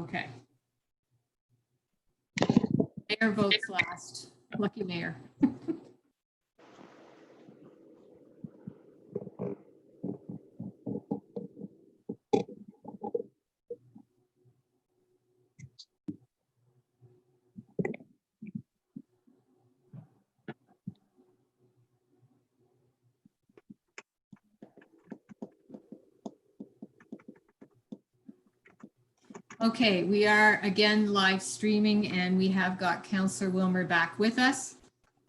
Okay. Mayor votes last. Lucky mayor. Okay, we are again live streaming and we have got Councillor Wilmer back with us.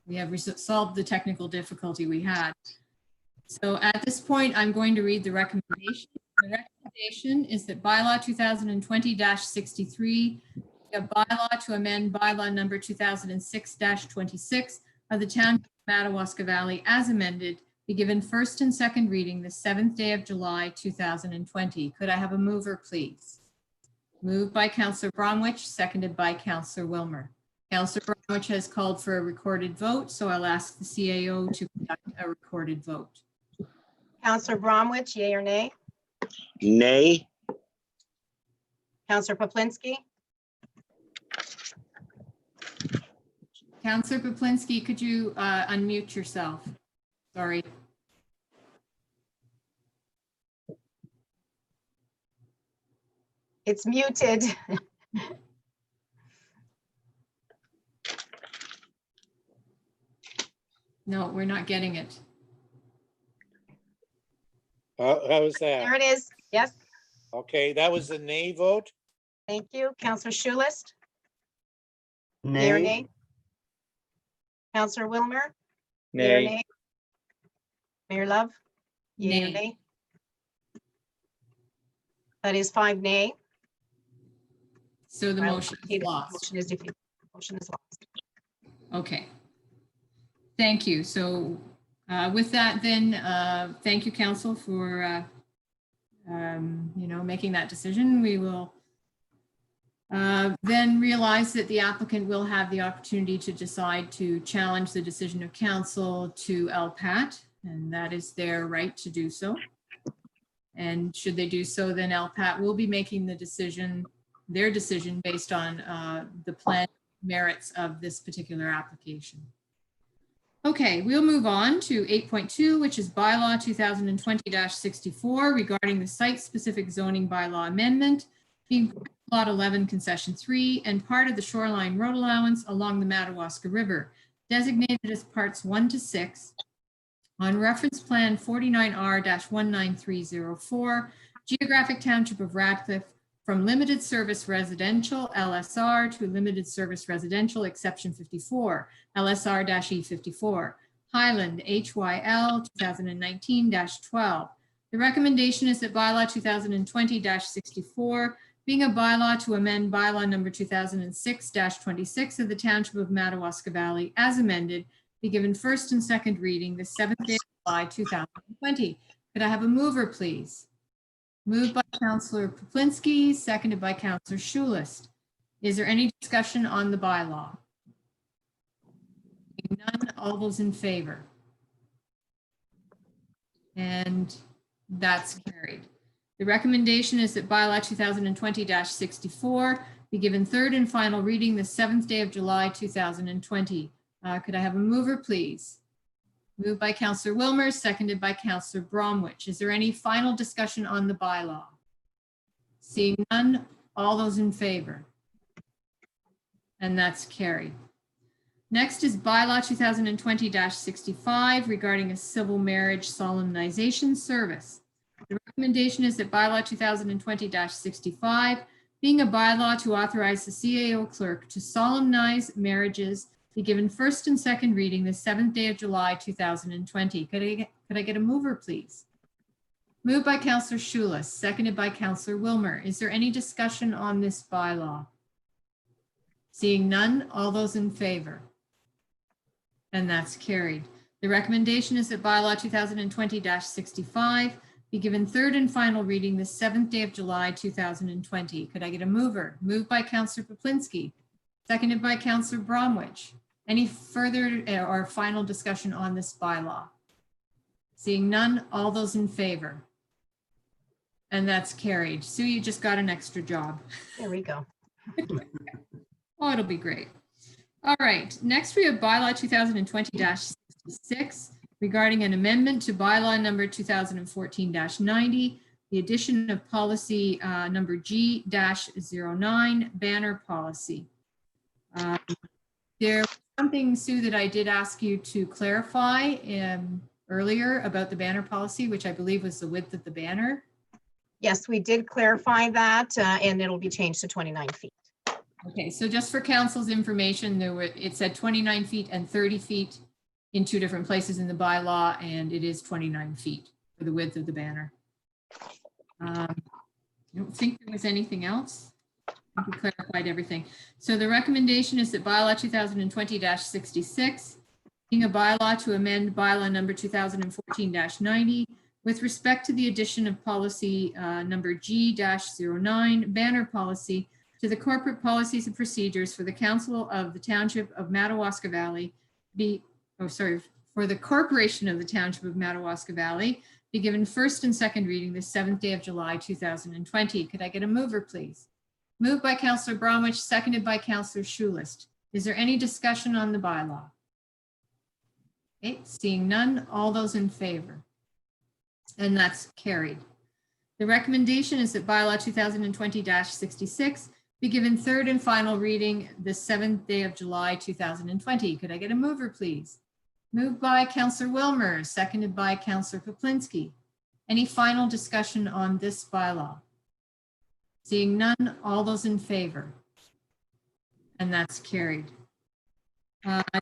We have solved the technical difficulty we had. So at this point, I'm going to read the recommendation. The recommendation is that bylaw 2020-63, a bylaw to amend bylaw number 2006-26 of the town of Madawaska Valley as amended be given first and second reading the 7th day of July 2020. Could I have a mover, please? Moved by Councillor Bromwich, seconded by Councillor Wilmer. Councillor Bromwich has called for a recorded vote, so I'll ask the CAO to conduct a recorded vote. Councillor Bromwich, yea or nay? Nay. Councillor Poplinski, Councillor Poplinski, could you unmute yourself? Sorry. it's muted. No, we're not getting it. How was There that? it is. Yes, Okay, that was the nay vote. thank you. Councillor Schulist, yea or Nay. nay? Councillor Wilmer, yea or Nay. nay? Mayor Love, yea or Nay. nay? That is 5 nay. So the I'll motion is defeat it. lost. Motion is defeated. Motion is lost. Okay. Thank you. So with that then, thank you, council, for, making that decision. We will then realize that the applicant will have the opportunity to decide to challenge the decision of council to LPAT, and that is their right to do so. And should they do so, then LPAT will be making the decision, their decision based on the planned merits of this particular application. Okay, we'll move on to 8.2, which is bylaw 2020-64 regarding the site-specific zoning bylaw amendment, being Lot 11, Concession 3, and part of the shoreline road allowance along the Madawaska River, designated as parts 1 to 6 on reference plan 49R-19304, geographic township of Radcliffe, from limited service residential LSR to limited service residential exception 54, LSR-E54, Highland HYL 2019-12. The recommendation is that bylaw 2020-64, being a bylaw to amend bylaw number 2006-26 of the township of Madawaska Valley as amended, be given first and second reading the 7th day of July 2020. Could I have a mover, please? Moved by Councillor Poplinski, seconded by Councillor Schulist. Is there any discussion on the bylaw? None. All those in favor? And that's carried. The recommendation is that bylaw 2020-64 be given third and final reading the 7th day of July 2020. Could I have a mover, please? Moved by Councillor Wilmer, seconded by Councillor Bromwich. Is there any final discussion on the bylaw? Seeing none, all those in favor? And that's carried. Next is bylaw 2020-65 regarding a civil marriage solemnization service. The recommendation is that bylaw 2020-65, being a bylaw to authorize the CAO clerk to solemnize marriages, be given first and second reading the 7th day of July 2020. Could I get a mover, please? Moved by Councillor Schulist, seconded by Councillor Wilmer. Is there any discussion on this bylaw? Seeing none, all those in favor? And that's carried. The recommendation is that bylaw 2020-65 be given third and final reading the 7th day of July 2020. Could I get a mover? Moved by Councillor Poplinski, seconded by Councillor Bromwich. Any further or final discussion on this bylaw? Seeing none, all those in favor? And that's carried. Sue, you just got an extra job. There we go. Oh, it'll be great. All right, next we have bylaw 2020-66 regarding an amendment to bylaw number 2014-90, the addition of policy number G-09, banner policy. There was something, Sue, that I did ask you to clarify earlier about the banner policy, which I believe was the width of the banner. Yes, we did clarify that, and it'll be changed to 29 feet. Okay, so just for council's information, it said 29 feet and 30 feet in two different places in the bylaw, and it is 29 feet for the width of the banner. I don't think there was anything else. I think we clarified everything. So the recommendation is that bylaw 2020-66, being a bylaw to amend bylaw number 2014-90 with respect to the addition of policy number G-09, banner policy, to the corporate policies and procedures for the Council of the Township of Madawaska Valley for the Corporation of the Township of Madawaska Valley be given first and second reading the 7th day of July, 2020. Could I get a mover, please? Moved by Councillor Bromwich, seconded by Councillor Schulist. Is there any discussion on the bylaw? Okay, seeing none, all those in favor? And that's carried. The recommendation is that bylaw 2020-66 be given third and final reading the 7th day of July, 2020. Could I get a mover, please? Moved by Councillor Wilmer, seconded by Councillor Poplinski. Any final discussion on this bylaw? Seeing none, all those in favor? And that's carried.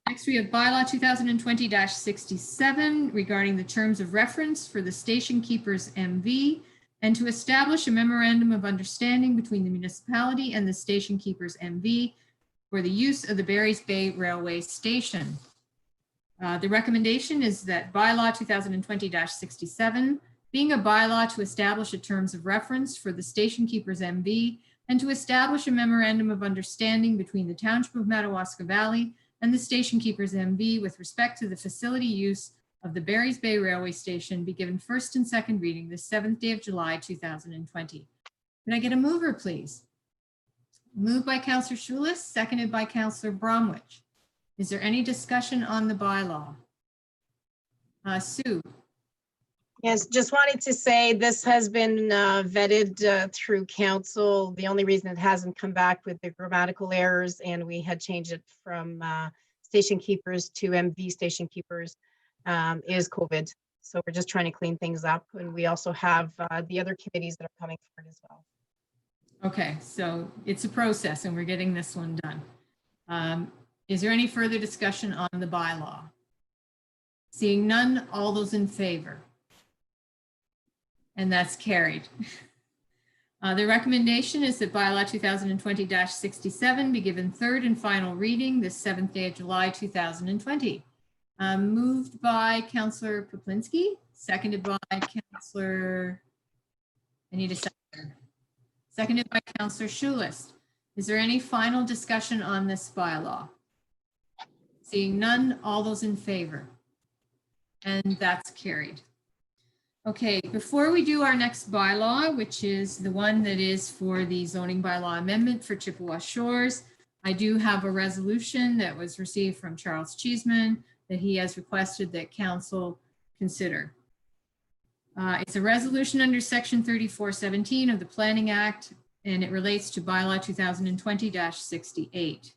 Next, we have bylaw 2020-67 regarding the terms of reference for the Station Keepers MV and to establish a memorandum of understanding between the municipality and the Station Keepers MV for the use of the Barry's Bay Railway Station. The recommendation is that bylaw 2020-67, being a bylaw to establish a terms of reference for the Station Keepers MV and to establish a memorandum of understanding between the Township of Madawaska Valley and the Station Keepers MV with respect to the facility use of the Barry's Bay Railway Station be given first and second reading the 7th day of July, 2020. Can I get a mover, please? Moved by Councillor Schulist, seconded by Councillor Bromwich. Is there any discussion on the bylaw? Sue? Yes, just wanted to say this has been vetted through council. The only reason it hasn't come back with the grammatical errors, and we had changed it from Station Keepers to MV Station Keepers, is COVID. So we're just trying to clean things up. And we also have the other committees that are coming forward as well. Okay, so it's a process and we're getting this one done. Is there any further discussion on the bylaw? Seeing none, all those in favor? And that's carried. The recommendation is that bylaw 2020-67 be given third and final reading this 7th day of July, 2020. Moved by Councillor Poplinski, seconded by Councillor, I need a second. Seconded by Councillor Schulist. Is there any final discussion on this bylaw? Seeing none, all those in favor? And that's carried. Okay, before we do our next bylaw, which is the one that is for the zoning bylaw amendment for Chippewa Shores, I do have a resolution that was received from Charles Cheeseman that he has requested that council consider. It's a resolution under section 3417 of the Planning Act, and it relates to bylaw 2020-68.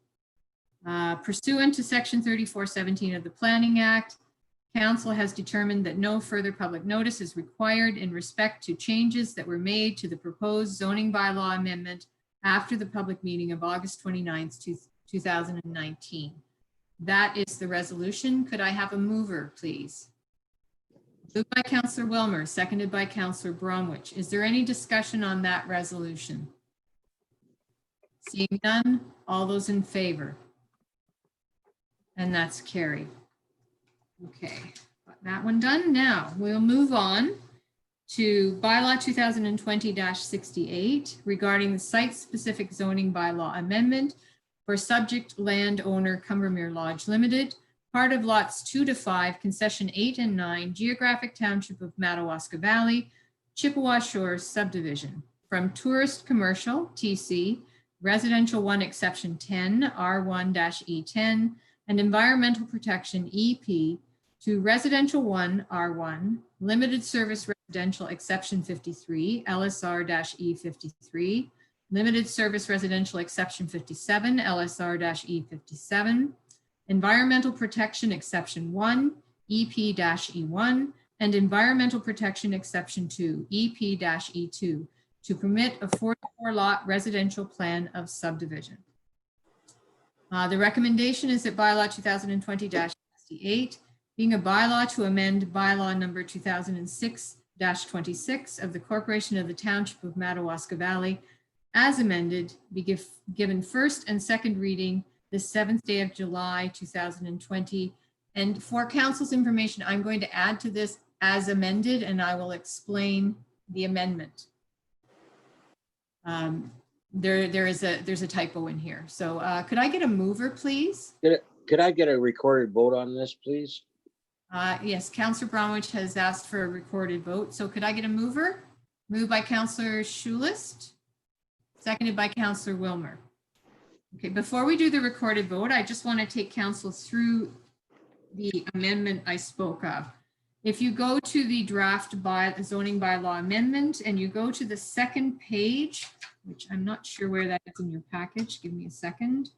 Pursuant to section 3417 of the Planning Act, council has determined that no further public notice is required in respect to changes that were made to the proposed zoning bylaw amendment after the public meeting of August 29th, 2019. That is the resolution. Could I have a mover, please? Moved by Councillor Wilmer, seconded by Councillor Bromwich. Is there any discussion on that resolution? Seeing none, all those in favor? And that's carried. Okay, got that one done. Now we'll move on to bylaw 2020-68 regarding the site-specific zoning bylaw amendment for subject landowner Cumbermere Lodge Limited, part of lots 2 to 5, concession 8 and 9, geographic township of Madawaska Valley, Chippewa Shores subdivision from tourist commercial, TC, residential 1 exception 10, R1-E10, and environmental protection, EP, to residential 1, R1, limited service residential exception 53, LSR-E53, limited service residential exception 57, LSR-E57, environmental protection exception 1, EP-E1, and environmental protection exception 2, EP-E2, to permit a 44-lot residential plan of subdivision. The recommendation is that bylaw 2020-68, being a bylaw to amend bylaw number 2006-26 of the Corporation of the Township of Madawaska Valley, as amended, be given first and second reading this 7th day of July, 2020. And for council's information, I'm going to add to this as amended, and I will explain the amendment. There's a typo in here. So could I get a mover, please? Could I get a recorded vote on this, please? Yes, Councillor Bromwich has asked for a recorded vote. So could I get a mover? Moved by Councillor Schulist, seconded by Councillor Wilmer. Okay, before we do the recorded vote, I just want to take council through the amendment I spoke of. If you go to the draft zoning bylaw amendment and you go to the second page, which I'm not sure where that is in your package, give me a second.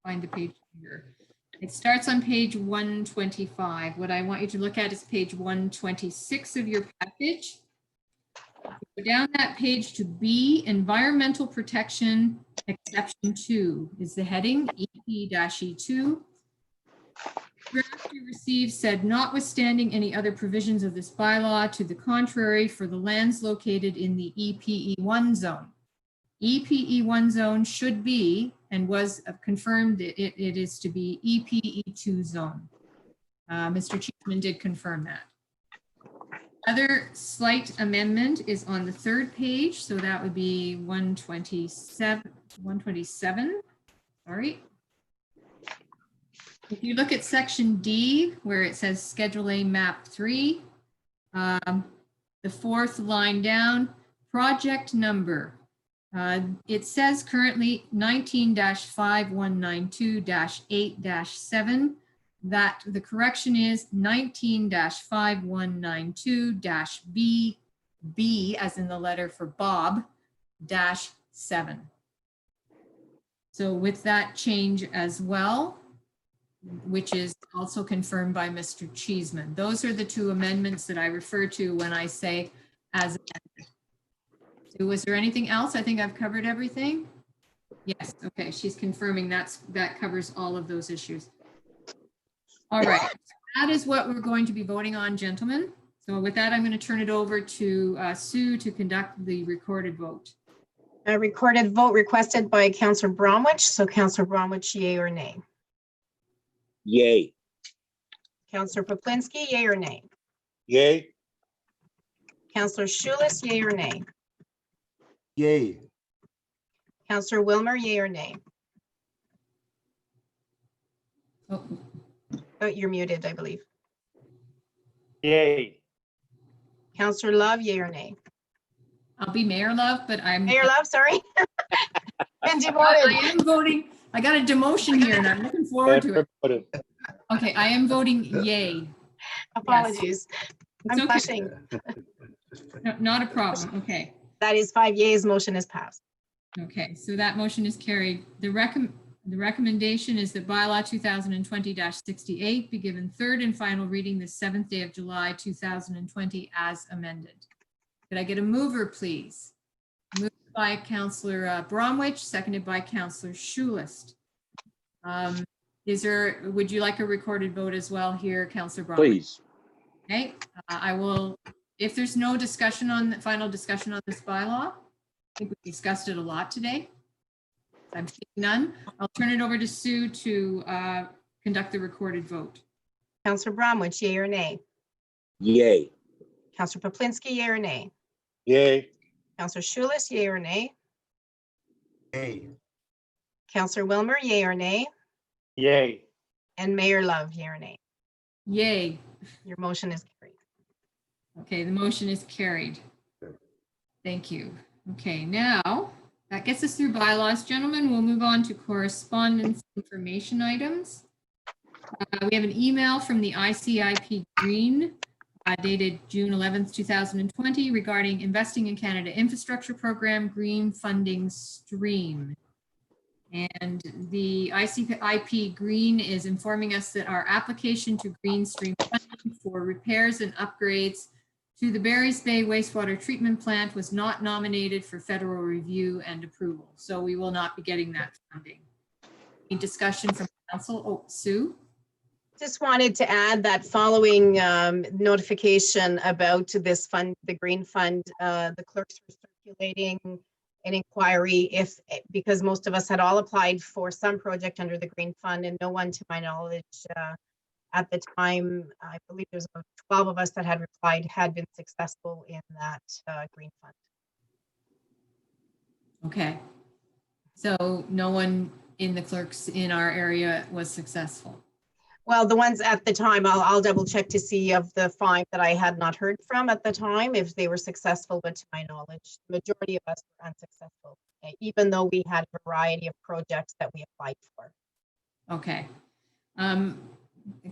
Find the page here. It starts on page 125. What I want you to look at is page 126 of your package. Go down that page to B, environmental protection exception 2 is the heading, EP-E2. Draft you received said, notwithstanding any other provisions of this bylaw to the contrary for the lands located in the EPE1 zone. EPE1 zone should be, and was confirmed, it is to be EPE2 zone. Mr. Cheeseman did confirm that. Other slight amendment is on the third page, so that would be 127, sorry. If you look at section D, where it says Schedule A Map 3, the fourth line down, project number. It says currently 19-5192-8-7. That the correction is 19-5192-B, as in the letter for Bob, -7. So with that change as well, which is also confirmed by Mr. Cheeseman. Those are the two amendments that I refer to when I say as amended. So was there anything else? I think I've covered everything. Yes, okay, she's confirming that covers all of those issues. All right, that is what we're going to be voting on, gentlemen. So with that, I'm going to turn it over to Sue to conduct the recorded vote. A recorded vote requested by Councillor Bromwich. So Councillor Bromwich, yay or nay? Yay. Councillor Poplinsky, yay or nay? Yay. Councillor Schulis, yay or nay? Yay. Councillor Wilmer, yay or nay? Oh, Oh, you're muted, I believe. Yay. Councillor Love, yay or nay? I'll be Mayor Love, but I'm. Mayor Love, sorry. And I demoted. am voting. I got a demotion here and I'm looking forward to it. Okay, I am voting yay. Apologies. It's I'm okay. blushing. No, not a problem. Okay. That is 5 yeas, motion is passed. Okay, so that motion is carried. The recommendation is that bylaw 2020-68 be given third and final reading the 7th day of July, 2020 as amended. Could I get a mover, please? Moved by Councillor Bromwich, seconded by Councillor Schulist. Would you like a recorded vote as well here, Councillor Bromwich? Please. Okay, I will, if there's no discussion on the final discussion on this bylaw, I think we discussed it a lot today. I'm seeing none. I'll turn it over to Sue to conduct the recorded vote. Councillor Bromwich, yay or nay? Yay. Councillor Poplinsky, yay or nay? Yay. Councillor Schulis, yay or nay? Yay. Councillor Wilmer, yay or nay? Yay. And Mayor Love, yea or nay? Yay. Your motion is carried. Okay, the motion is carried. Thank you. Okay, now that gets us through bylaws, gentlemen. We'll move on to correspondence information items. We have an email from the ICIP Green dated June 11th, 2020 regarding Investing in Canada Infrastructure Program Green Funding Stream. And the ICIP Green is informing us that our application to Green Stream funding for repairs and upgrades to the Barry's Bay wastewater treatment plant was not nominated for federal review and approval. So we will not be getting that funding. Any discussion from council? Oh, Sue? Just wanted to add that following notification about this fund, the Green Fund, the clerks were circulating an inquiry because most of us had all applied for some project under the Green Fund and no one, to my knowledge, at the time, I believe there's about 12 of us that had replied, had been successful in that Green Fund. Okay. So no one in the clerks in our area was successful. Well, the ones at the time, I'll double check to see of the 5 that I had not heard from at the time, if they were successful, but to my knowledge, the majority of us were unsuccessful, even though we had a variety of projects that we applied for. Okay.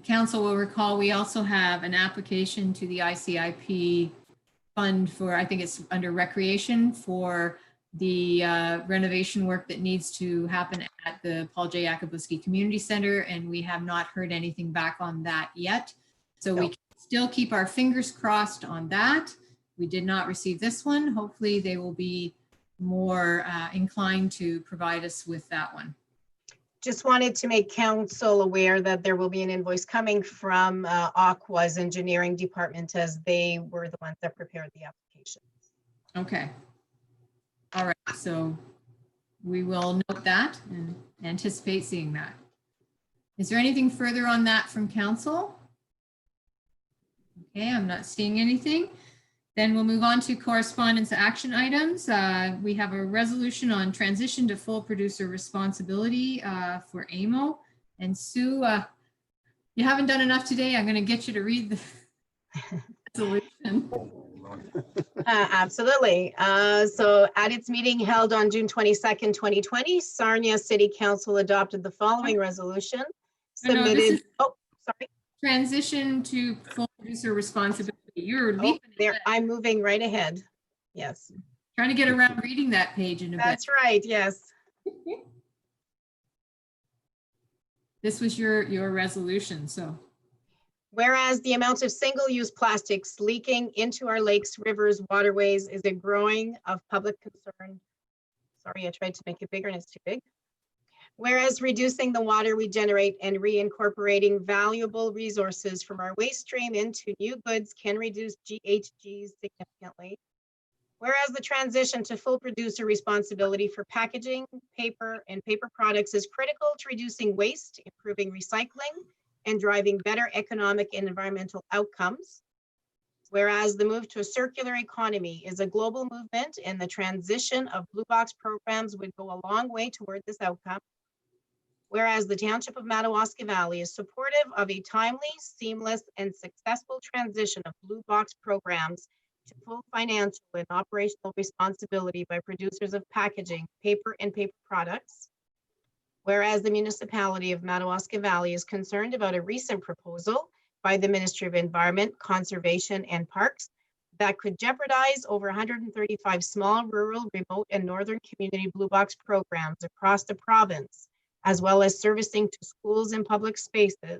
Council will recall, we also have an application to the ICIP fund for, I think it's under recreation, for the renovation work that needs to happen at the Paul J. Yakubuski Community Center, and we have not heard anything back on that yet. So we can still keep our fingers crossed on that. We did not receive this one. Hopefully they will be more inclined to provide us with that one. Just wanted to make council aware that there will be an invoice coming from Aqua's engineering department, as they were the ones that prepared the application. Okay. All right, so we will note that and anticipate seeing that. Is there anything further on that from council? Okay, I'm not seeing anything. Then we'll move on to correspondence action items. We have a resolution on transition to full producer responsibility for AMO. And Sue, you haven't done enough today. I'm going to get you to read the resolution. Absolutely. So at its meeting held on June 22nd, 2020, Sarnia City Council adopted the following resolution. No, this Submitted, is oh, sorry. transition to full producer responsibility. You're Oh, leaping there, ahead. I'm moving right ahead. Yes, Trying to get around reading that page in a bit. that's right. Yes. This was your resolution, so. Whereas the amount of single-use plastics leaking into our lakes, rivers, waterways is a growing of public concern. Sorry, I tried to make it bigger and it's too big. Whereas reducing the water we generate and reincorporating valuable resources from our waste stream into new goods can reduce GHGs significantly. Whereas the transition to full producer responsibility for packaging, paper, and paper products is critical to reducing waste, improving recycling, and driving better economic and environmental outcomes. Whereas the move to a circular economy is a global movement and the transition of Blue Box programs would go a long way toward this outcome. Whereas the Township of Madawaska Valley is supportive of a timely, seamless, and successful transition of Blue Box programs to full financial and operational responsibility by producers of packaging, paper, and paper products. Whereas the municipality of Madawaska Valley is concerned about a recent proposal by the Ministry of Environment, Conservation, and Parks that could jeopardize over 135 small, rural, remote, and northern community Blue Box programs across the province, as well as servicing to schools and public spaces.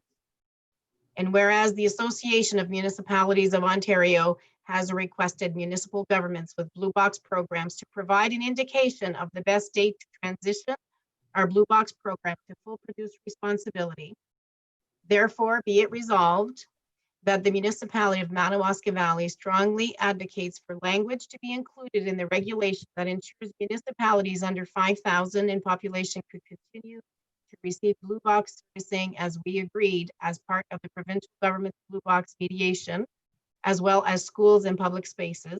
And whereas the Association of Municipalities of Ontario has requested municipal governments with Blue Box programs to provide an indication of the best date to transition our Blue Box program to full producer responsibility. Therefore, be it resolved that the municipality of Madawaska Valley strongly advocates for language to be included in the regulation that ensures municipalities under 5,000 in population could continue to receive Blue Box servicing as we agreed as part of the provincial government's Blue Box mediation, as well as schools and public spaces.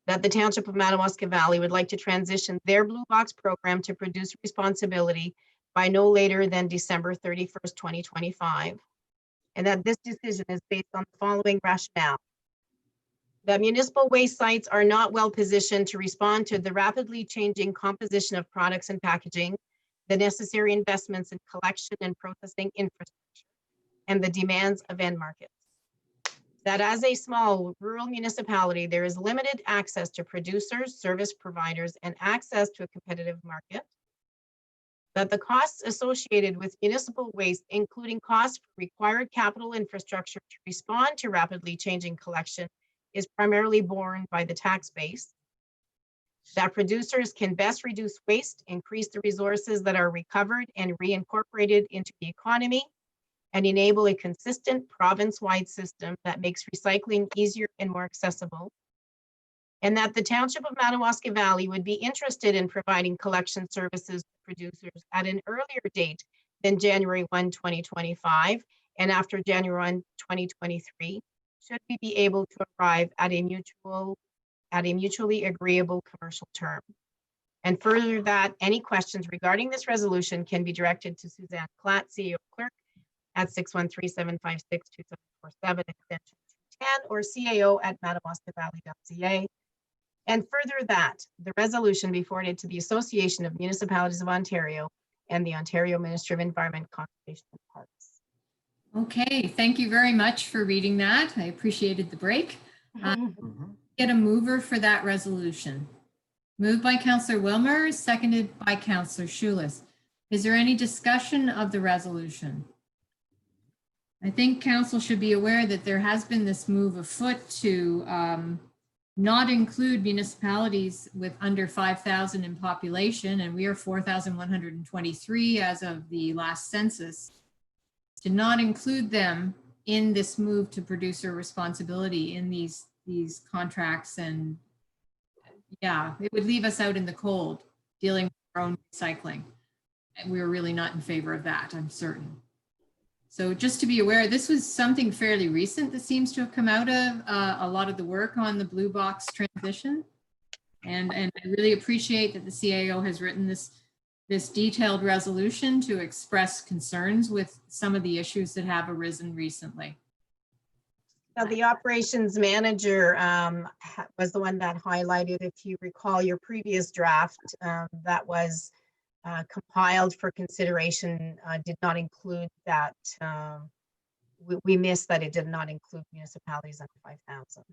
That the Township of Madawaska Valley would like to transition their Blue Box program to producer responsibility by no later than December 31st, 2025. And that this decision is based on the following rationale. That municipal waste sites are not well positioned to respond to the rapidly changing composition of products and packaging, the necessary investments in collection and processing infrastructure, and the demands of end markets. That as a small rural municipality, there is limited access to producers, service providers, and access to a competitive market. That the costs associated with municipal waste, including costs for required capital infrastructure to respond to rapidly changing collection, is primarily borne by the tax base. That producers can best reduce waste, increase the resources that are recovered and reincorporated into the economy, and enable a consistent province-wide system that makes recycling easier and more accessible. And that the Township of Madawaska Valley would be interested in providing collection services to producers at an earlier date than January 1, 2025, and after January 1, 2023, should we be able to arrive at a mutually agreeable commercial term. And further, that any questions regarding this resolution can be directed to Suzanne Klatt, CEO Clerk, at 613-756-2747, extension 210, or cao@madawaskavalley.ca. And further, that the resolution be forwarded to the Association of Municipalities of Ontario and the Ontario Ministry of Environment, Conservation and Parks. Okay, thank you very much for reading that. I appreciated the break. Get a mover for that resolution. Moved by Councillor Wilmer, seconded by Councillor Schulis. Is there any discussion of the resolution? I think council should be aware that there has been this move afoot to not include municipalities with under 5,000 in population, and we are 4,123 as of the last census, to not include them in this move to producer responsibility in these contracts. And yeah, it would leave us out in the cold dealing with our own recycling. And we're really not in favor of that, I'm certain. So just to be aware, this was something fairly recent that seems to have come out of a lot of the work on the blue box transition. And I really appreciate that the CAO has written this detailed resolution to express concerns with some of the issues that have arisen recently. Now, the operations manager was the one that highlighted, if you recall your previous draft that was compiled for consideration, did not include that. We missed that it did not include municipalities under 5,000.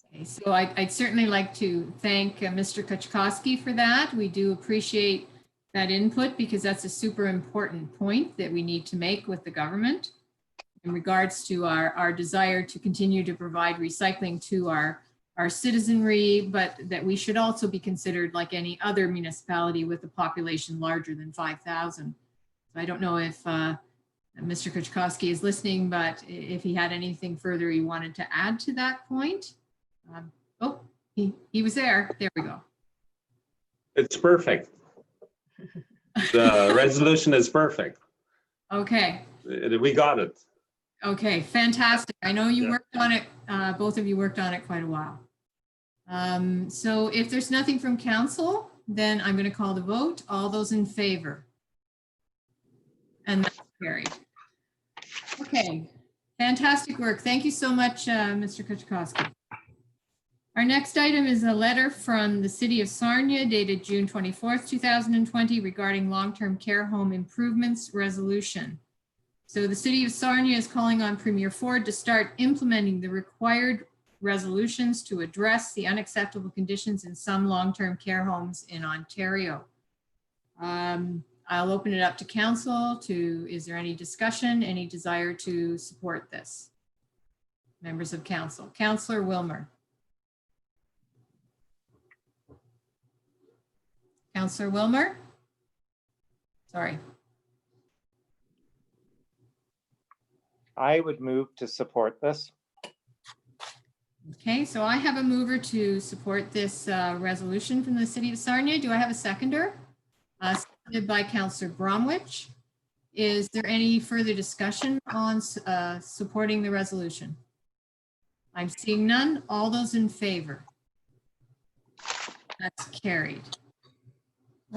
Okay, so I'd certainly like to thank Mr. Kuchkowski for that. We do appreciate that input because that's a super important point that we need to make with the government in regards to our desire to continue to provide recycling to our citizenry, but that we should also be considered like any other municipality with a population larger than 5,000. So I don't know if Mr. Kuchkowski is listening, but if he had anything further he wanted to add to that point. Oh, he was there. There we go. It's perfect. The resolution is perfect. Okay. We got it. Okay, fantastic. I know you Yeah. worked on it, both of you worked on it quite a while. So if there's nothing from council, then I'm going to call the vote. All those in favor? And that's carried. Okay, fantastic work. Thank you so much, Mr. Kuchkowski. Our next item is a letter from the City of Sarnia dated June 24th, 2020 regarding long-term care home improvements resolution. So the City of Sarnia is calling on Premier Ford to start implementing the required resolutions to address the unacceptable conditions in some long-term care homes in Ontario. I'll open it up to council is there any discussion, any desire to support this? Members of council. Councillor Wilmer. Councillor Wilmer? Sorry. I would move to support this. Okay, so I have a mover to support this resolution from the City of Sarnia. Do I have a seconder? Seconded by Councillor Bromwich. Is there any further discussion on supporting the resolution? I'm seeing none. All those in favor? That's carried.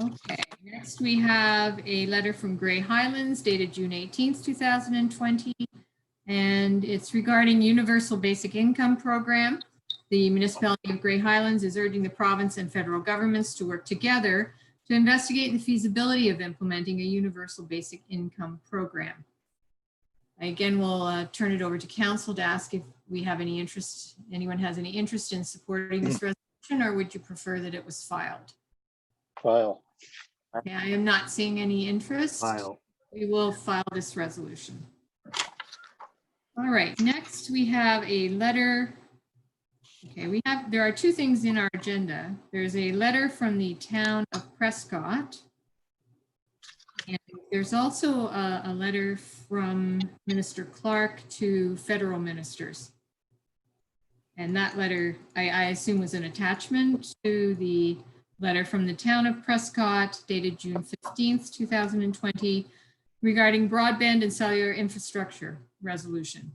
Okay, next we have a letter from Grey Highlands dated June 18th, 2020. And it's regarding Universal Basic Income Program. The municipality of Grey Highlands is urging the province and federal governments to work together to investigate the feasibility of implementing a Universal Basic Income Program. Again, we'll turn it over to council to ask if we have any interest, anyone has any interest in supporting this resolution, or would you prefer that it was filed? File. Okay, I am not seeing any interest. File. We will file this resolution. All right, next we have a letter. Okay, there are two things in our agenda. There's a letter from the town of Prescott. And there's also a letter from Minister Clark to federal ministers. And that letter, I assume, was an attachment to the letter from the town of Prescott dated June 15th, 2020, regarding broadband and cellular infrastructure resolution.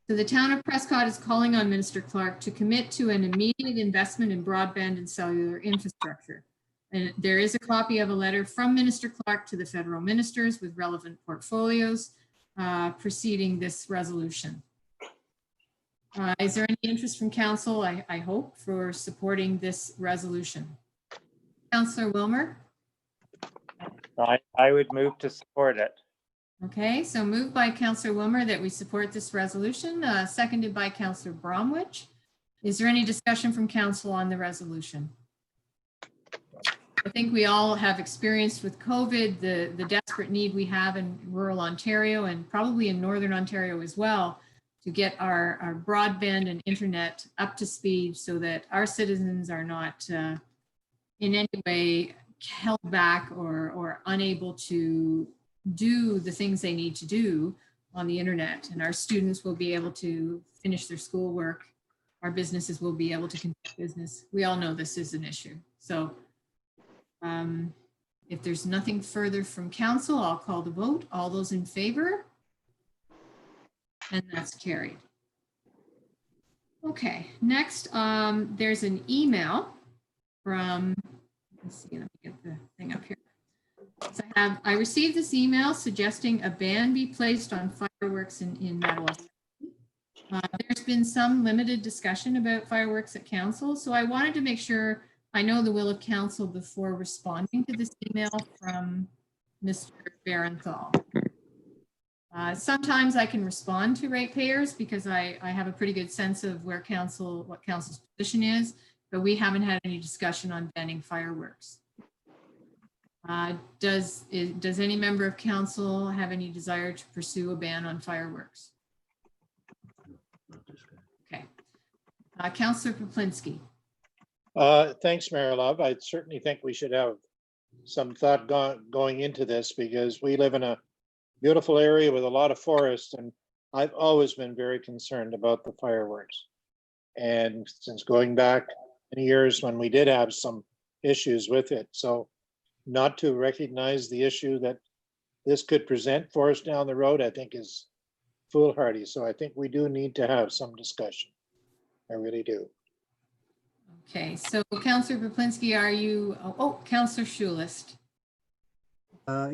So the town of Prescott is calling on Minister Clark to commit to an immediate investment in broadband and cellular infrastructure. And there is a copy of a letter from Minister Clark to the federal ministers with relevant portfolios preceding this resolution. Is there any interest from council, I hope, for supporting this resolution? Councillor Wilmer? I would move to support it. Okay, so moved by Councillor Wilmer that we support this resolution, seconded by Councillor Bromwich. Is there any discussion from council on the resolution? I think we all have experienced with COVID the desperate need we have in rural Ontario and probably in Northern Ontario as well to get our broadband and internet up to speed so that our citizens are not in any way held back or unable to do the things they need to do on the internet, and our students will be able to finish their schoolwork. Our businesses will be able to conduct business. We all know this is an issue. So if there's nothing further from council, I'll call the vote. All those in favor? And that's carried. Okay, next there's an email from, let's see, let me get the thing up here. So I received this email suggesting a ban be placed on fireworks in Madawaska. There's been some limited discussion about fireworks at council, so I wanted to make sure I know the will of council before responding to this email from Mr. Barenthal. Sometimes I can respond to ratepayers because I have a pretty good sense of what council's position is, but we haven't had any discussion on banning fireworks. Does any member of council have any desire to pursue a ban on fireworks? Okay. Councillor Poplinski. Thanks, Mayor Love. I certainly think we should have some thought going into this because we live in a beautiful area with a lot of forest, and I've always been very concerned about the fireworks. And since going back many years when we did have some issues with it, so not to recognize the issue that this could present for us down the road, I think is foolhardy. So I think we do need to have some discussion. I really do. Okay, so Councillor Poplinski, are you, Councillor Schulist.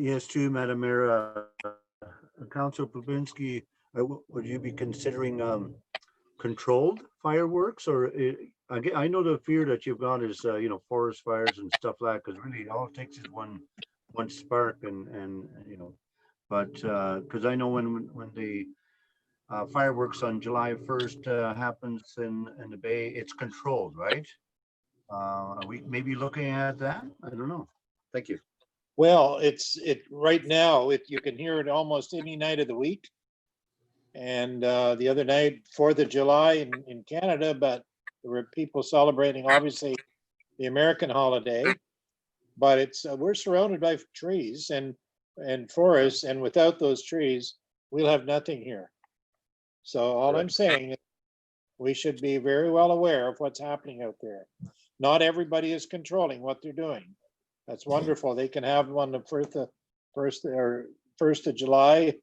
Yes, too, Madam Mayor. Councillor Poplinski, would you be considering controlled fireworks, or I know the fear that you've got is forest fires and stuff like that, because really all it takes is one spark and but because I know when the fireworks on July 1st happens in the Bay, it's controlled, right? Are we maybe looking at that? I don't know. Thank you. Well, right now, you can hear it almost any night of the week. And the other night, 4th of July in Canada, but there were people celebrating, obviously, the American holiday. But we're surrounded by trees and forests, and without those trees, we'll have nothing here. So all I'm saying is we should be very well aware of what's happening out there. Not everybody is controlling what they're doing. That's wonderful. They can have one the 1st of July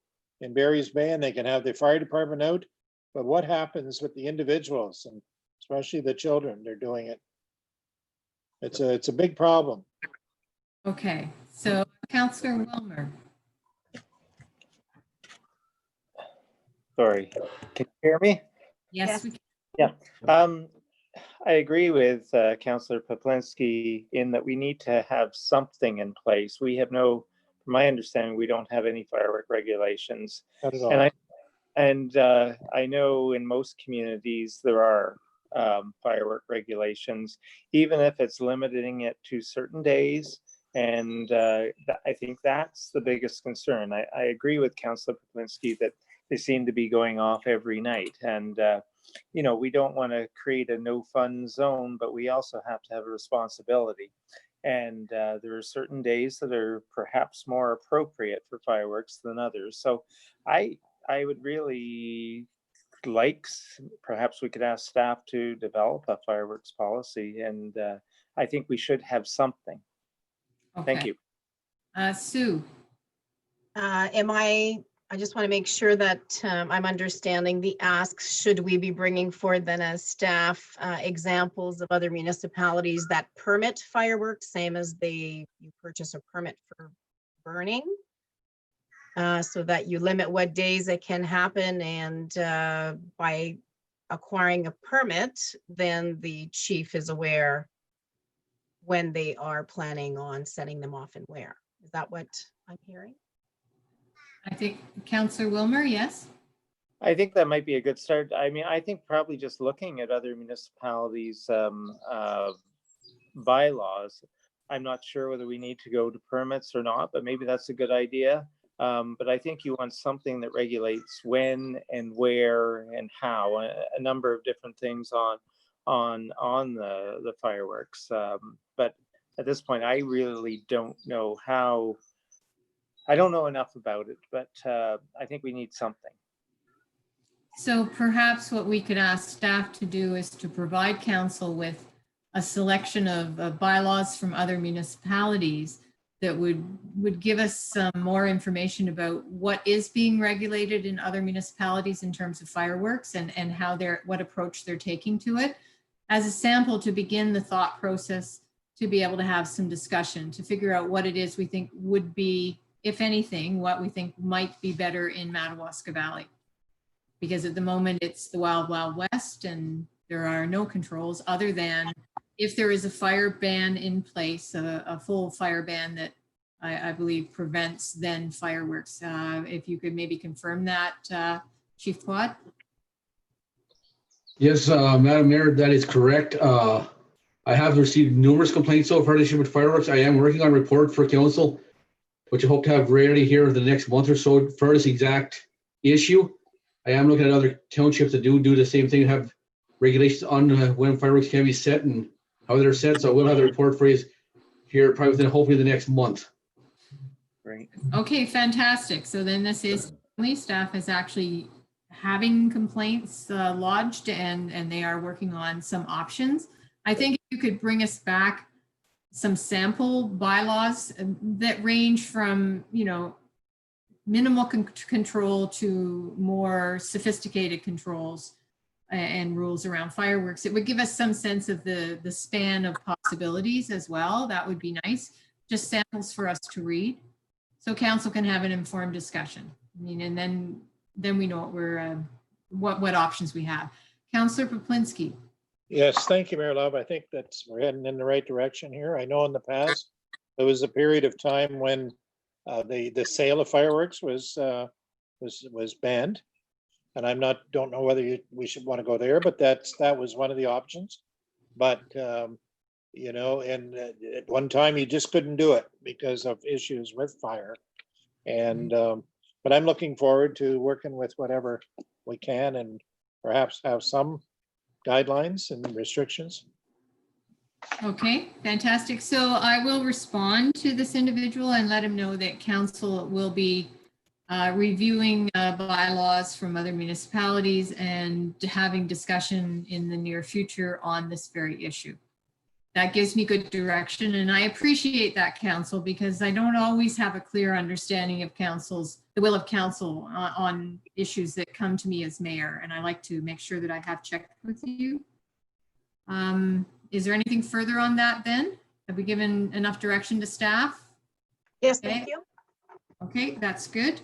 in Barry's Bay, and they can have the fire department out. But what happens with the individuals, and especially the children? They're doing it. It's a big problem. Okay, so Counselor Wilmer. Sorry, can you hear me? Yes, Yes. we can. I agree with Councillor Poplinski in that we need to have something in place. We have no, from my understanding, we don't have any firework regulations. Not at And all. I know in most communities there are firework regulations, even if it's limiting it to certain days. And I think that's the biggest concern. I agree with Councillor Poplinski that they seem to be going off every night. And, you know, we don't want to create a no fun zone, but we also have to have a responsibility. And there are certain days that are perhaps more appropriate for fireworks than others. So I would really like, perhaps we could ask staff to develop a fireworks policy, and I think we should have something. Thank Okay. you. Sue, I just want to make sure that I'm understanding the asks. Should we be bringing forward then as staff examples of other municipalities that permit fireworks, same as you purchase a permit for burning? So that you limit what days it can happen, and by acquiring a permit, then the chief is aware when they are planning on setting them off and where. Is that what I'm hearing? I think Counselor Wilmer, yes? I think that might be a good start. I mean, I think probably just looking at other municipalities' bylaws, I'm not sure whether we need to go to permits or not, but maybe that's a good idea. But I think you want something that regulates when and where and how, a number of different things on the fireworks. But at this point, I really don't know how. I don't know enough about it, but I think we need something. So perhaps what we could ask staff to do is to provide council with a selection of bylaws from other municipalities that would give us some more information about what is being regulated in other municipalities in terms of fireworks and how what approach they're taking to it, as a sample to begin the thought process, to be able to have some discussion, to figure out what it is we think would be, if anything, what we think might be better in Madawaska Valley. Because at the moment it's the wild, wild west and there are no controls other than if there is a fire ban in place, a full fire ban that I believe prevents then fireworks. If you could maybe confirm that, Chief Quad. Yes, Madam Mayor, that is correct. I have received numerous complaints so far this year with fireworks. I am working on a report for council, which I hope to have ready here in the next month or so for this exact issue. I am looking at other townships that do the same thing, have regulations on when fireworks can be set and how they're set. So we'll have the report for you here probably within hopefully the next month. Right. Okay, fantastic. So then this is, staff is actually having complaints lodged and they are working on some options. I think if you could bring us back some sample bylaws that range from, you know, minimal control to more sophisticated controls and rules around fireworks. It would give us some sense of the span of possibilities as well. That would be nice. Just samples for us to read, so council can have an informed discussion. I mean, and then we know what we're what options we have. Councillor Poplinski. Yes, thank you, Mayor Love. I think we're heading in the right direction here. I know in the past, there was a period of time when the sale of fireworks was banned. And don't know whether we should want to go there, but that was one of the options. But, you know, and at one time you just couldn't do it because of issues with fire. And, but I'm looking forward to working with whatever we can and perhaps have some guidelines and restrictions. Okay, fantastic. So I will respond to this individual and let him know that council will be reviewing bylaws from other municipalities and having discussion in the near future on this very issue. That gives me good direction, and I appreciate that, council, because I don't always have a clear understanding of the will of council on issues that come to me as mayor, and I like to make sure that I have checked with you. Is there anything further on that then? Have we given enough direction to staff? Yes, Okay. thank you. Okay, that's good.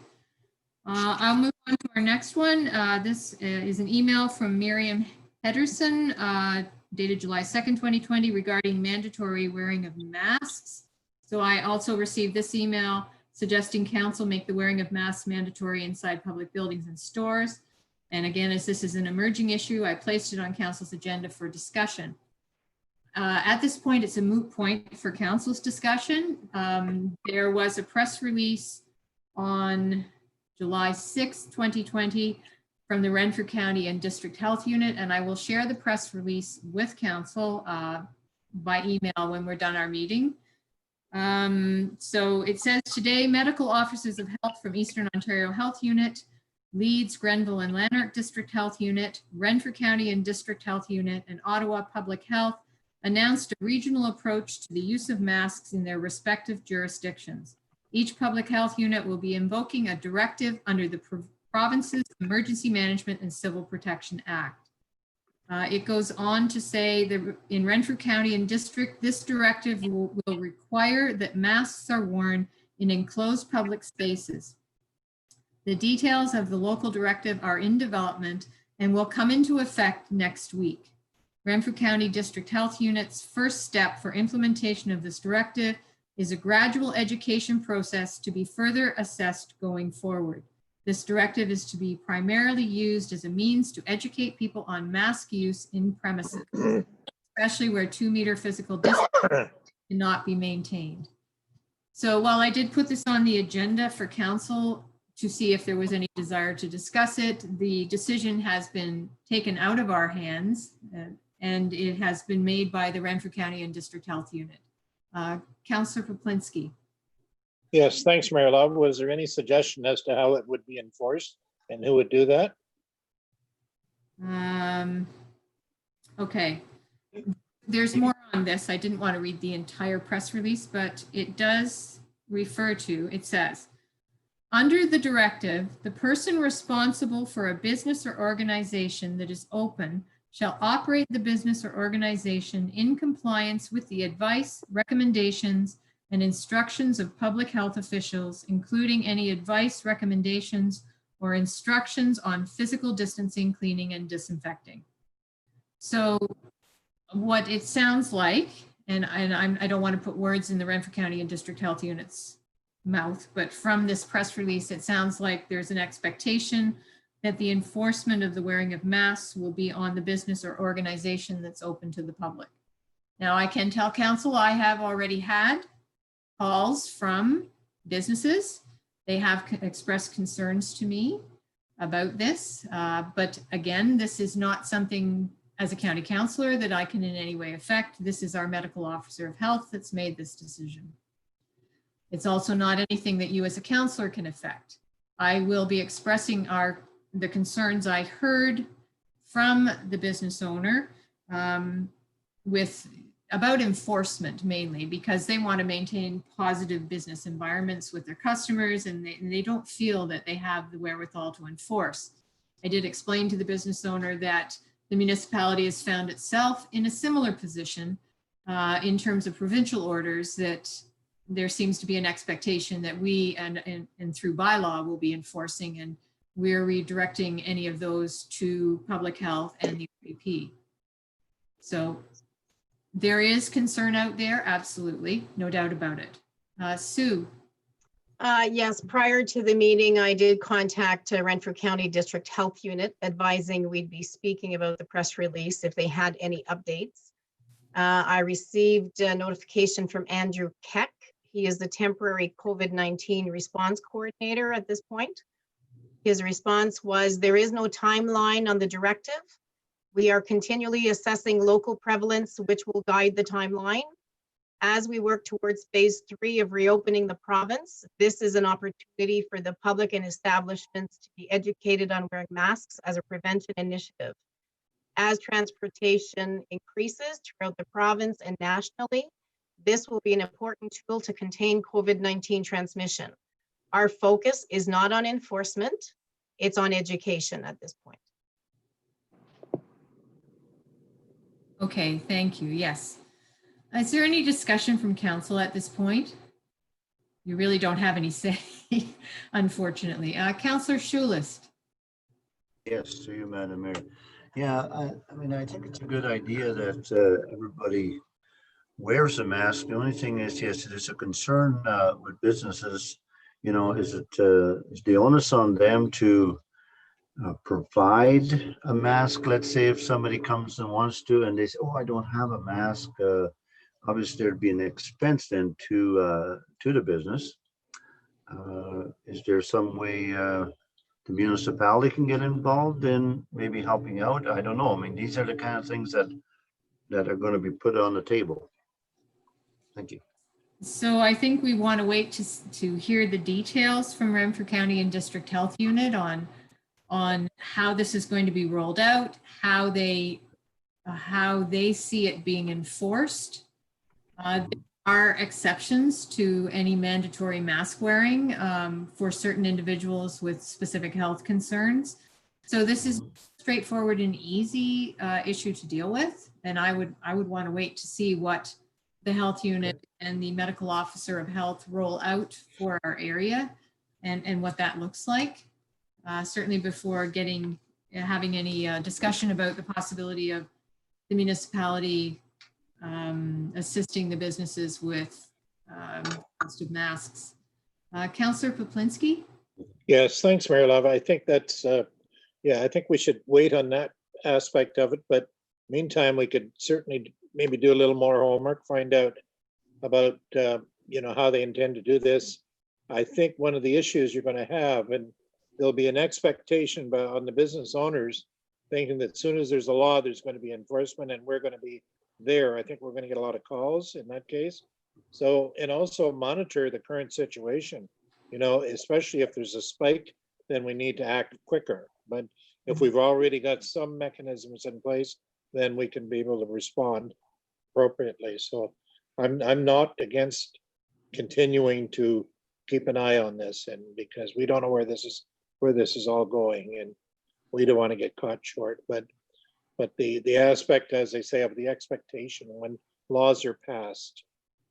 I'll move on to our next one. This is an email from Miriam Pedersen, dated July 2nd, 2020, regarding mandatory wearing of masks. So I also received this email suggesting council make the wearing of masks mandatory inside public buildings and stores. And again, as this is an emerging issue, I placed it on council's agenda for discussion. At this point, it's a moot point for council's discussion. There was a press release on July 6, 2020 from the Renfrew County and District Health Unit, and I will share the press release with council by email when we're done our meeting. So it says today, medical officers of health from Eastern Ontario Health Unit, Leeds, Grenville and Lanark District Health Unit, Renfrew County and District Health Unit, and Ottawa Public Health announced a regional approach to the use of masks in their respective jurisdictions. Each public health unit will be invoking a directive under the province's Emergency Management and Civil Protection Act. It goes on to say that in Renfrew County and District, this directive will require that masks are worn in enclosed public spaces. The details of the local directive are in development and will come into effect next week. Renfrew County District Health Unit's first step for implementation of this directive is a gradual education process to be further assessed going forward. This directive is to be primarily used as a means to educate people on mask use in premises, especially where 2-meter physical distance cannot be maintained. So while I did put this on the agenda for council to see if there was any desire to discuss it, the decision has been taken out of our hands and it has been made by the Renfrew County and District Health Unit. Councillor Poplinski. Yes, thanks, Mary Love. Was there any suggestion as to how it would be enforced and who would do that? Okay. There's more on this. I didn't want to read the entire press release, but it does refer to, it says, under the directive, the person responsible for a business or organization that is open shall operate the business or organization in compliance with the advice, recommendations, and instructions of public health officials, including any advice, recommendations, or instructions on physical distancing, cleaning, and disinfecting. So what it sounds like, and I don't want to put words in the Renfrew County and District Health Unit's mouth, but from this press release, it sounds like there's an expectation that the enforcement of the wearing of masks will be on the business or organization that's open to the public. Now, I can tell council I have already had calls from businesses. They have expressed concerns to me about this. But again, this is not something as a county councillor that I can in any way affect. This is our medical officer of health that's made this decision. It's also not anything that you as a councillor can affect. I will be expressing the concerns I heard from the business owner about enforcement mainly, because they want to maintain positive business environments with their customers and they don't feel that they have the wherewithal to enforce. I did explain to the business owner that the municipality has found itself in a similar position in terms of provincial orders, that there seems to be an expectation that we and through bylaw will be enforcing, and we're redirecting any of those to public health and the RPP. So there is concern out there, absolutely, no doubt about it. Sue. Yes, prior to the meeting, I did contact Renfrew County District Health Unit advising we'd be speaking about the press release if they had any updates. I received a notification from Andrew Keck. He is the temporary COVID-19 response coordinator at this point. His response was, there is no timeline on the directive. We are continually assessing local prevalence, which will guide the timeline. As we work towards phase 3 of reopening the province, this is an opportunity for the public and establishments to be educated on wearing masks as a prevention initiative. As transportation increases throughout the province and nationally, this will be an important tool to contain COVID-19 transmission. Our focus is not on enforcement, it's on education at this point. Okay, thank you. Yes. Is there any discussion from council at this point? You really don't have any say, unfortunately. Councillor Schulist. Yes, to you, Madam Mayor. Yeah, I mean, I think it's a good idea that everybody wears a mask. The only thing is, yes, there's a concern with businesses, you know, is the onus on them to provide a mask? Let's say if somebody comes and wants to, and they say, oh, I don't have a mask, obviously there'd be an expense then to the business. Is there some way the municipality can get involved in maybe helping out? I don't know. I mean, these are the kind of things that are going to be put on the table. Thank you. So I think we want to wait to hear the details from Renfrew County and District Health Unit on how this is going to be rolled out, how they see it being enforced. There are exceptions to any mandatory mask wearing for certain individuals with specific health concerns. So this is straightforward and easy issue to deal with. And I would want to wait to see what the health unit and the medical officer of health roll out for our area and what that looks like. Certainly before having any discussion about the possibility of the municipality assisting the businesses with cost of masks. Councillor Poplinski? Yes, thanks, Mayor Lava. I think that's, I think we should wait on that aspect of it, but meantime, we could certainly maybe do a little more homework, find out about, how they intend to do this. I think one of the issues you're going to have, and there'll be an expectation on the business owners thinking that as soon as there's a law, there's going to be enforcement and we're going to be there. I think we're going to get a lot of calls in that case. So, and also monitor the current situation, especially if there's a spike, then we need to act quicker. But if we've already got some mechanisms in place, then we can be able to respond appropriately. So I'm not against continuing to keep an eye on this, and because we don't know where this is all going, and we don't want to get caught short. But the aspect, as I say, of the expectation when laws are passed,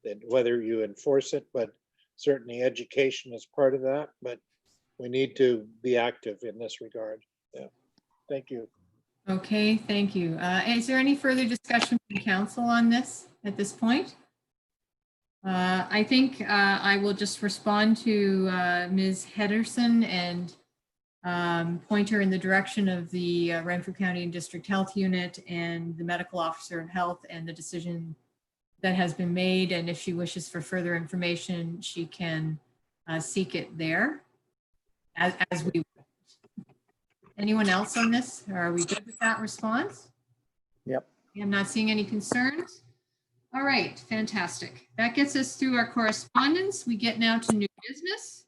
that whether you enforce it, but certainly education is part of that. But we need to be active in this regard. Yeah. Thank you. Okay, thank you. Is there any further discussion from council on this at this point? I think I will just respond to Ms. Henderson and point her in the direction of the Renfrew County and District Health Unit and the medical officer of health and the decision that has been made. And if she wishes for further information, she can seek it there as we. Anyone else on this? Are we good with that response? Yep. I'm not seeing any concerns. All right, fantastic. That gets us through our correspondence. We get now to new business.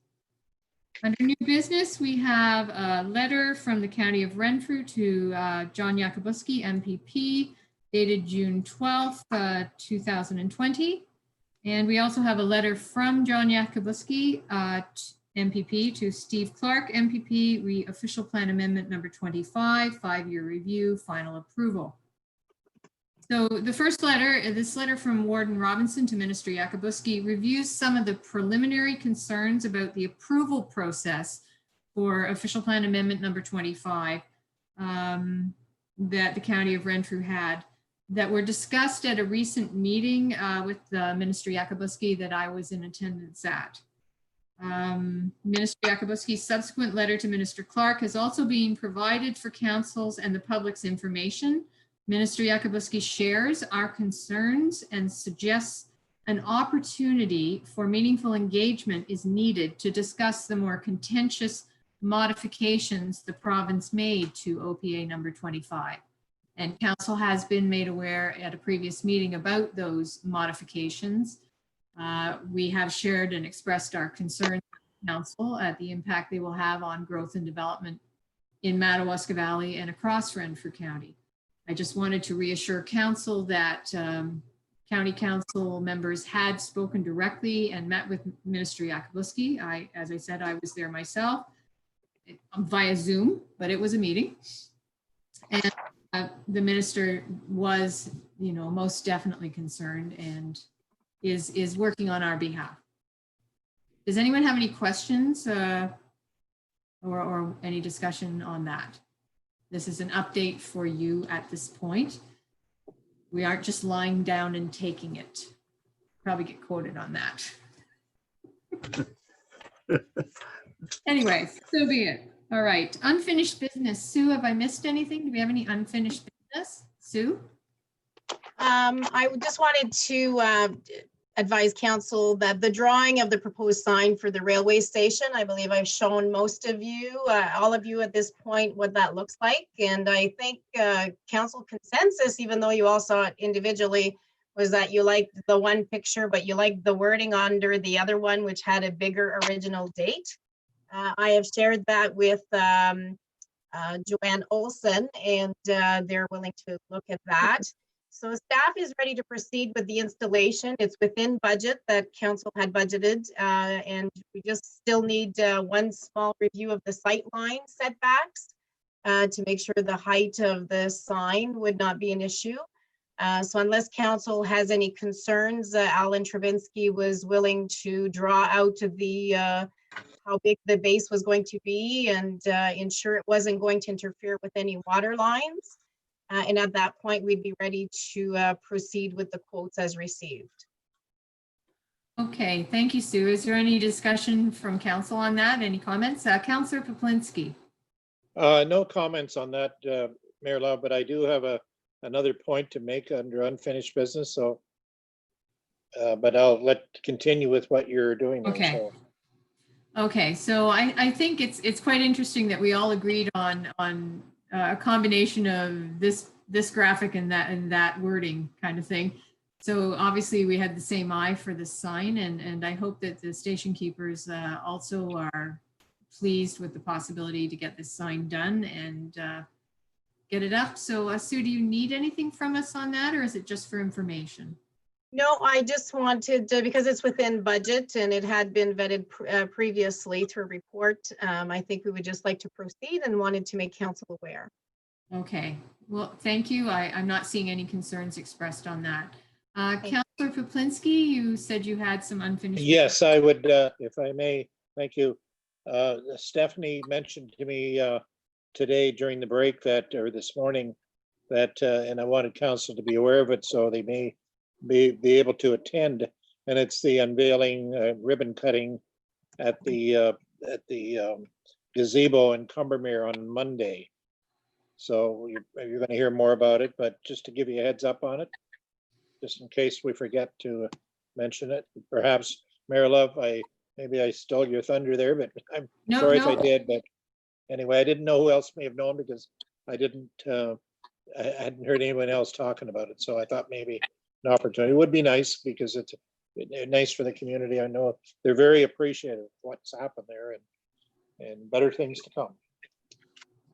Under new business, we have a letter from the County of Renfrew to John Yakubuski, MPP, dated June 12th, 2020. And we also have a letter from John Yakubuski, MPP, to Steve Clark, MPP, official plan amendment number 25, 5-year review, final approval. So the first letter, this letter from Warden Robinson to Minister Yakubuski, reviews some of the preliminary concerns about the approval process for official plan amendment number 25 that the County of Renfrew had, that were discussed at a recent meeting with Minister Yakubuski that I was in attendance at. Minister Yakubuski's subsequent letter to Minister Clark has also been provided for council's and the public's information. Minister Yakubuski shares our concerns and suggests an opportunity for meaningful engagement is needed to discuss the more contentious modifications the province made to OPA number 25. And council has been made aware at a previous meeting about those modifications. We have shared and expressed our concerns with council at the impact they will have on growth and development in Madawaska Valley and across Renfrew County. I just wanted to reassure council that county council members had spoken directly and met with Minister Yakubuski. As I said, I was there myself via Zoom, but it was a meeting. And the minister was, most definitely concerned and is working on our behalf. Does anyone have any questions or any discussion on that? This is an update for you at this point. We aren't just lying down and taking it. Probably get quoted on that. Anyway, so be it. All right, unfinished business. Sue, have I missed anything? Do we have any unfinished business? Sue? I just wanted to advise council that the drawing of the proposed sign for the railway station, I believe I've shown most of you, all of you at this point, what that looks like. And I think council consensus, even though you all saw it individually, was that you liked the one picture, but you liked the wording under the other one, which had a bigger original date. I have shared that with Joanne Olson, and they're willing to look at that. So staff is ready to proceed with the installation. It's within budget that council had budgeted, and we just still need one small review of the sight line setbacks to make sure the height of the sign would not be an issue. So unless council has any concerns, Alan Travinsky was willing to draw out the how big the base was going to be and ensure it wasn't going to interfere with any water lines. And at that point, we'd be ready to proceed with the quotes as received. Okay, thank you, Sue. Is there any discussion from council on that? Any comments? Councillor Poplinski. No comments on that, Mayor Love, but I do have another point to make under unfinished business, so but I'll continue with what you're doing there. Okay. So. Okay, so I think it's quite interesting that we all agreed on a combination of this graphic and that wording kind of thing. So obviously we had the same eye for the sign, and I hope that the station keepers also are pleased with the possibility to get this sign done and get it up. So Sue, do you need anything from us on that, or is it just for information? No, I just wanted to, because it's within budget and it had been vetted previously through a report. I think we would just like to proceed and wanted to make council aware. Okay, well, thank you. I'm not seeing any concerns expressed on that. Councillor Poplinski, you said you had some unfinished. Yes, I would, if I may, thank you. Stephanie mentioned to me today during the break that, or this morning, that, and I wanted council to be aware of it, so they may be able to attend, and it's the unveiling ribbon cutting at the gazebo in Combermere on Monday. So you're going to hear more about it, but just to give you a heads up on it, just in case we forget to mention it. Perhaps, Mayor Love, maybe I stole your thunder there, but I'm sorry if I did. But anyway, I didn't know who else may have known because I hadn't heard anyone else talking about it. So I thought maybe an opportunity would be nice because it's nice for the community. I know they're very appreciative of what's happened there and better things to come.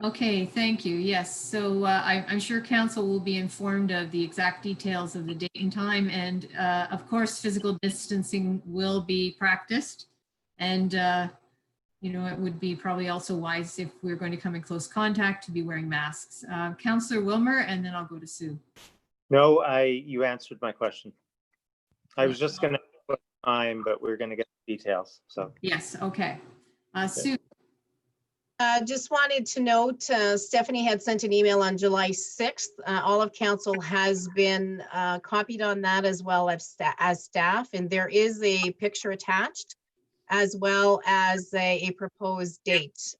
Okay, thank you. Yes, so I'm sure council will be informed of the exact details of the date and time, and of course, physical distancing will be practiced. And it would be probably also wise if we're going to come in close contact to be wearing masks. Councillor Wilmer, and then I'll go to Sue. No, you answered my question. I was just going to put time, but we're going to get details. So yes, okay. Sue. Just wanted to note, Stephanie had sent an email on July 6th. All of council has been copied on that as well as staff, and there is a picture attached as well as a proposed date.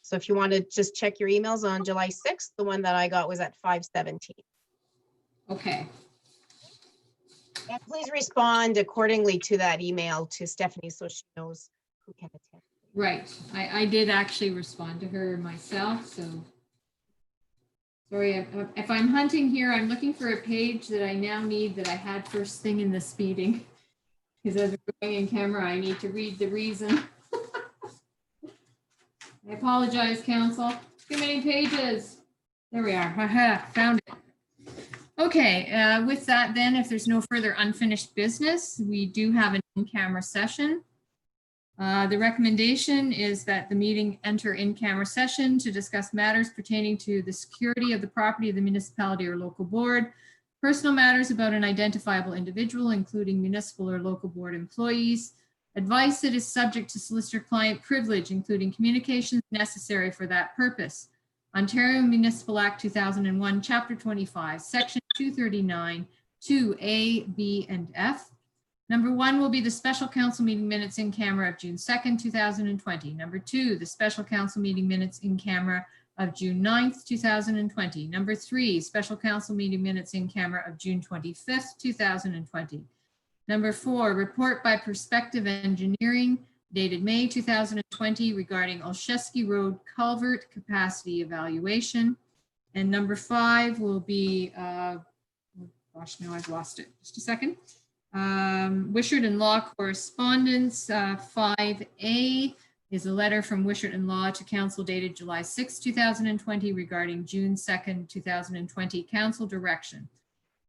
So if you want to just check your emails on July 6th, the one that I got was at 5:17. Okay. And please respond accordingly to that email to Stephanie so she knows who can attend. Right. I did actually respond to her myself, so. Sorry, if I'm hunting here, I'm looking for a page that I now need that I had first thing in this meeting. Because as we're going in camera, I need to read the reason. I apologize, council. Too many pages. There we are. Haha, found it. Okay, with that then, if there's no further unfinished business, we do have an in-camera session. The recommendation is that the meeting enter in-camera session to discuss matters pertaining to the security of the property of the municipality or local board, personal matters about an identifiable individual, including municipal or local board employees, advice that is subject to solicitor-client privilege, including communications necessary for that purpose. Ontario Municipal Act 2001, Chapter 25, Section 239, 2A, B, and F. Number 1 will be the special council meeting minutes in camera of June 2nd, 2020. Number 2, the special council meeting minutes in camera of June 9th, 2020. Number 3, special council meeting minutes in camera of June 25th, 2020. Number 4, report by Perspective Engineering dated May 2020 regarding Olszewski Road culvert capacity evaluation. And number 5 will be, gosh, no, I've lost it. Just a second. Wishart and Law correspondence. 5A is a letter from Wishart and Law to council dated July 6, 2020 regarding June 2nd, 2020 council direction.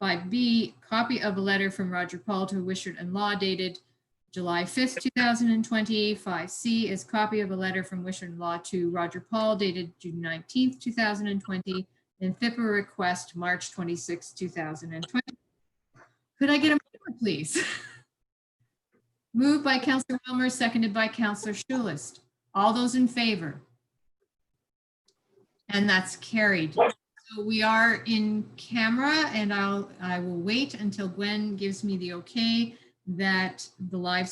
5B, copy of a letter from Roger Paul to Wishart and Law dated July 5th, 2020. 5C is copy of a letter from Wishart and Law to Roger Paul dated June 19th, 2020. And FIPA request March 26, 2020. Could I get a mover, please? Moved by Councillor Wilmer, seconded by Councillor Schulist. All those in favor? And that's carried. So we are in camera, and I will wait until Gwen gives me the okay that the live stream